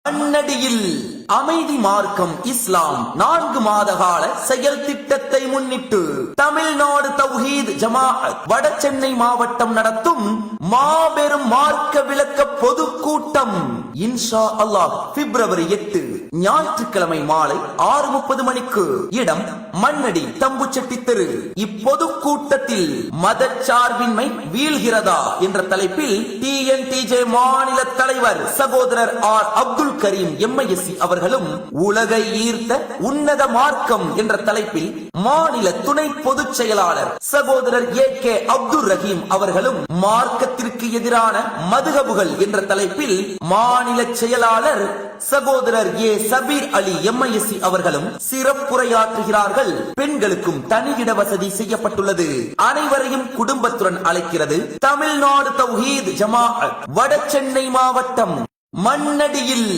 மண்ணடியில் அமைதி மார்க்கம் இஸ்லாம் 4 மாத கால செயல் திட்டத்தை முன்னிட்டு தமிழ்நாடு தௌஹீத் ஜமாஅத் வடசென்னை மாவட்டம் நடத்தும் மாபெரும் மார்க்க விளக்க பொதுக்கூட்டம் இன்ஷா அல்லாஹ் பிப்ரவரி 8 ஞாயிற்றுக்கிழமை மாலை 6:30 மணிக்கு. இடம் மண்ணடி தம்புச்செட்டி தெரு. இப்பொதுக்கூட்டத்தில் மதச்சார்பின்மை வீழ்கிறதா என்ற தலைப்பில் TNTJ மாநில தலைவர் சகோதரர் R. அப்துல் கரீம் MISC அவர்களும், உலகை ஈர்த்த உன்னத மார்க்கம் என்ற தலைப்பில் மாநில துணை பொதுச் செயலாளர் சகோதரர் AK அப்துல் ரஹீம் அவர்களும், மார்க்கத்திற்கு எதிரான மதுஹபுகள் என்ற தலைப்பில் மாநில செயலாளர் சகோதரர் A. சபீர் அலி MISC அவர்களும் சிறப்புரையாற்றுகிறார்கள். பெண்களுக்கும் தனியிட வசதி செய்யப்பட்டுள்ளது. அனைவரையும் குடும்பத்துடன் அழைக்கிறது தமிழ்நாடு தௌஹீத் ஜமாஅத் வடசென்னை மாவட்டம் மண்ணடியில்.